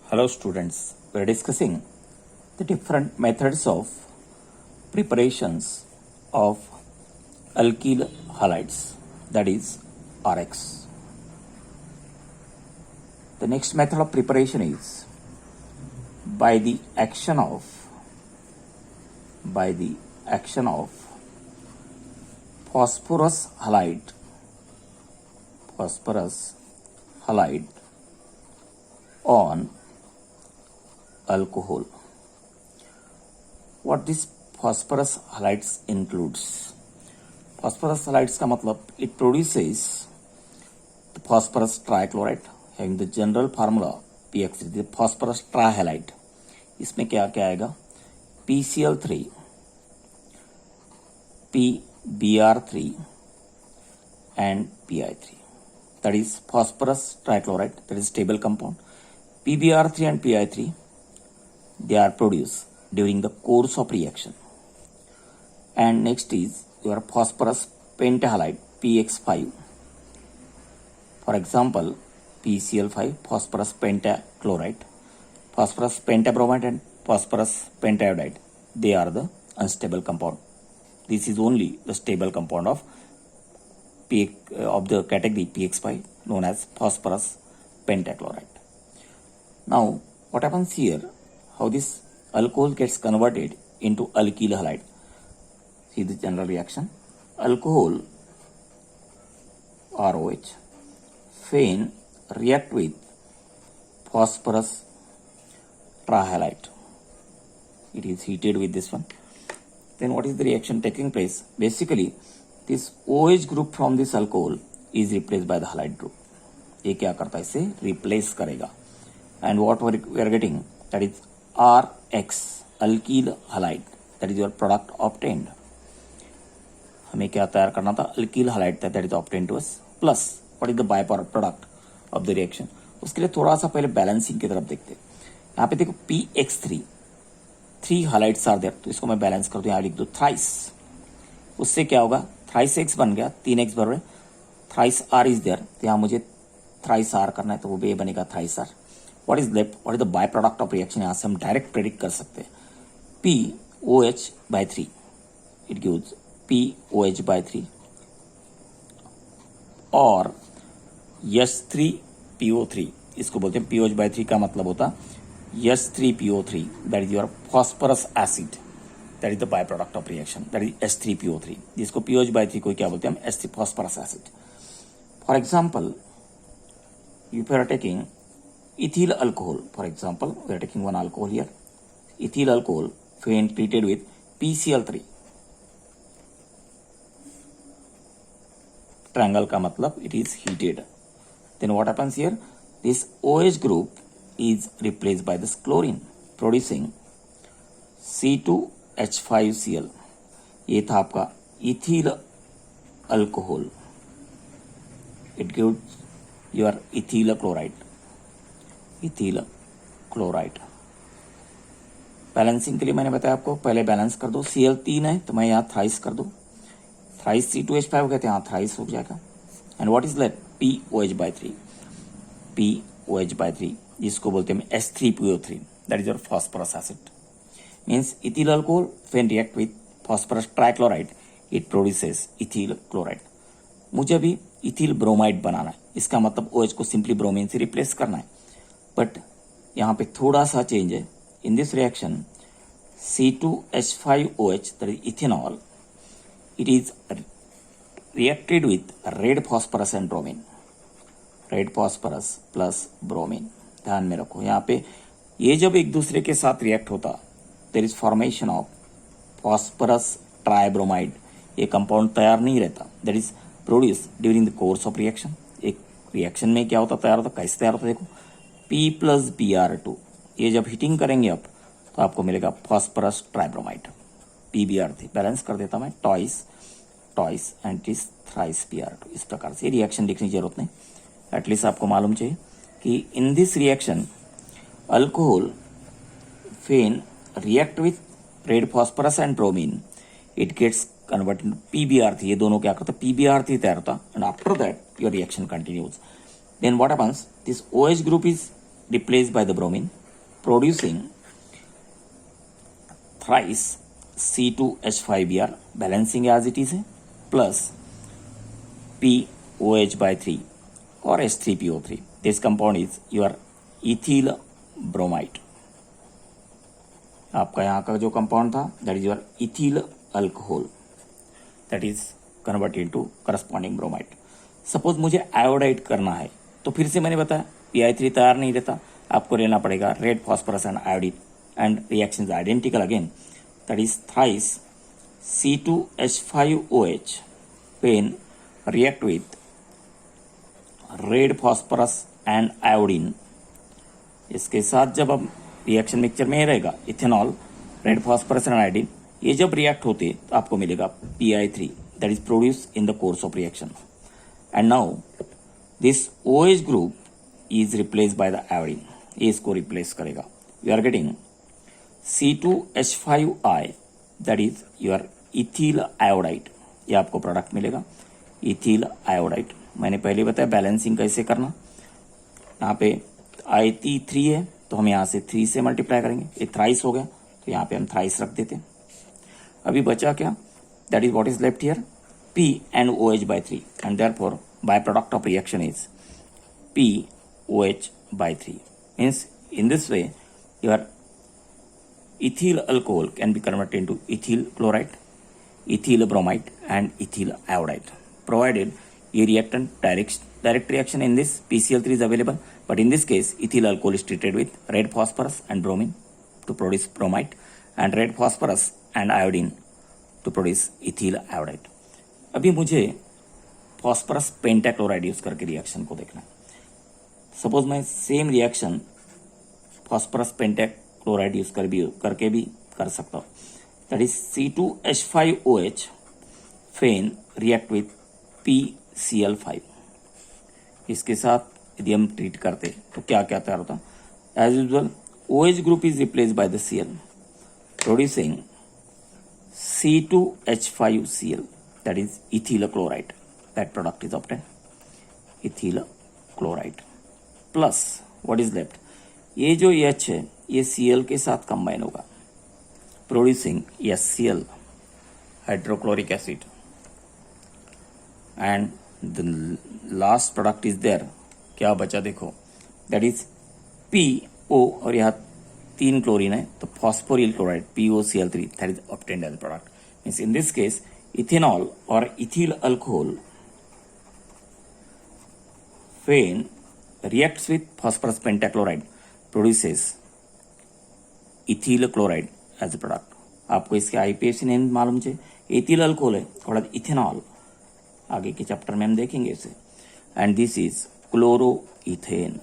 Hello students, we are discussing the different methods of preparations of alkyl halides, that is RX. The next method of preparation is by the action of phosphorus halide on alcohol. What this phosphorus halides includes? Phosphorus halides का मतलब it produces the phosphorus trichloride having the general formula PX3, the phosphorus trihalide. इसमें क्या क्या आएगा? PCl3, PBr3 and PI3. That is phosphorus trichloride, that is stable compound. PBr3 and PI3, they are produced during the course of reaction. And next is your phosphorus pentahalide, PX5. For example, PCl5, phosphorus pentachloride, phosphorus pentabromide and phosphorus pentaiodide. They are the unstable compound. This is only the stable compound of the category PX5, known as phosphorus pentachloride. Now, what happens here? How this alcohol gets converted into alkyl halide. See the general reaction. Alcohol, ROH, FeN react with phosphorus trihalide. It is heated with this one. Then what is the reaction taking place? Basically, this OH group from this alcohol is replaced by the halide group. ये क्या करता है? इसे replace करेगा. And what we are getting, that is RX, alkyl halide, that is your product obtained. हमें क्या तैयार करना था? alkyl halide that is obtained to us. Plus, what is the byproduct of the reaction? उसके लिए थोड़ा सा पहले बैलेंसिंग की तरफ देखते हैं. यहाँ पे देखो PX3, 3 halides are there, तो इसको मैं बैलेंस कर दूं, यहाँ लिख दो थ्राइस. उससे क्या होगा? थ्राइस एक्स बन गया, 3x बराबर थ्राइस आर इज देयर, तो यहाँ मुझे थ्राइस आर करना है, तो वो बे बनेगा thrice R. What is left? What is the by product of reaction? यहाँ से हम डायरेक्ट प्रेडिक्ट कर सकते हैं. POH/3, इट गिव्स POH/3 और H3PO3, इसको बोलते हैं POH/3 का मतलब होता H3PO3, that is your phosphorous acid, that is the by product of reaction, that is H3PO3, जिसको POH/3 को क्या बोलते हैं हम? H3 phosphorous acid. For example, if you are taking ethyl alcohol, for example, we are taking one alcohol here, ethyl alcohol, FeN treated with PCl3. Triangle का मतलब it is heated. Then what happens here? This OH group is replaced by this chlorine, producing C2H5Cl. ये था आपका ethyl alcohol. It gives your ethyl chloride. Balancing के लिए मैंने बताया आपको, पहले बैलेंस कर दो. Cl3 है तो मैं यहाँ थ्राइस कर दो, थ्राइस C2H5 कहते हैं, यहाँ थ्राइस हो जाएगा. And what is left? POH/3, जिसको बोलते हैं H3PO3, that is your phosphorous acid. Means ethyl alcohol FeN react with phosphorus trichloride, it produces ethyl chloride. मुझे अभी इथिल ब्रोमाइड बनाना है, इसका मतलब OH को सिंपली ब्रोमीन से रिप्लेस करना है. बट यहाँ पे थोड़ा सा चेंज है. इन this reaction C2H5OH, that is ethanol, it is reacted with red phosphorus and bromine, red phosphorus plus bromine. ध्यान में रखो, यहाँ पे ये जब एक दूसरे के साथ रिएक्ट होता, there is formation of phosphorus tribromide. ये कंपाउंड तैयार नहीं रहता, that is produce during the course of reaction. एक रिएक्शन में क्या होता, तैयार होता, कैसे तैयार होता? देखो P+Br2, ये जब हीटिंग करेंगे आप, तो आपको मिलेगा फॉस्फोरस ट्राइब्रोमाइड, PBr3. बैलेंस कर देता मैं, twice and it is thrice Br2. इस प्रकार से रिएक्शन लिखने की जरूरत नहीं, एटलीस्ट आपको मालूम चाहिए कि in this reaction alcohol FeN react with red phosphorus and bromine, it gets converted to PBr3. ये दोनों क्या करता? PBr3 तैयार होता, and after that your reaction continues. Then what happens? This OH group is replaced by the bromine, producing thrice C2H5Br, balancing as it is, plus POH by 3 or H3PO3. This compound is your ethyl bromide. आपका यहाँ का जो compound था that is your ethyl alcohol that is converted into corresponding bromide. Suppose मुझे iodide करना है तो फिर से मैंने बताया PI3 तैयार नहीं रहता, आपको लेना पड़ेगा red phosphorus and iodine and reaction is identical again that is thrice C2H5OH when react with red phosphorus and iodine. इसके साथ जब अब रिएक्शन मिक्सचर में रहेगा ethanol, red phosphorus and iodine, ये जब रिएक्ट होते तो आपको मिलेगा PI3 that is produce in the course of reaction. And now this OH group is replace by the iodine, ये इसको रिप्लेस करेगा. You are getting C2H5I that is your ethyl iodide. ये आपको प्रोडक्ट मिलेगा इथिल आयोडाइड. मैंने पहले बताया balancing कैसे करना. यहाँ पे IT3 है तो हम यहाँ से 3 से मल्टीप्लाई करेंगे, ये थ्राइस हो गया तो यहाँ पे हम थ्राइस रख देते हैं. अभी बचा क्या, that is what is left here P and OH by 3 and therefore byproduct of reaction is POH by 3. Means in this way your ethyl alcohol can be converted into ethyl chloride, ethyl bromide and ethyl iodide, provided a reactant direct reaction in this PCl3 is available, but in this case ethyl alcohol is treated with red phosphorus and bromine to produce bromide and red phosphorus and iodine to produce ethyl iodide. अभी मुझे phosphorus pentachloride use करके reaction को देखना है. Suppose मैं same reaction phosphorus pentachloride use करके भी कर सकता हूँ. That is C2H5OH fan react with PCl5. इसके साथ यदि हम ट्रीट करते तो क्या क्या तैयार होता. As usual OH group is replace by the Cl producing C2H5Cl that is ethyl chloride. That product is obtained ethyl chloride plus what is left, ये जो H है ये Cl के साथ कंबाइन होगा producing HCl hydrochloric acid and the last product is there. क्या बचा देखो, दैट इज PO और यहाँ 3 क्लोरीन है तो phosphoryl chloride POCl3 that is obtained as product. Means in this case ethanol or ethyl alcohol when reacts with phosphorus pentachloride produces ethyl chloride as a product. आपको इसके IPAC name मालूम चाहिए. Ethyl alcohol है थोड़ा ethanol, आगे के chapter में हम देखेंगे इसे. And this is chloroethane.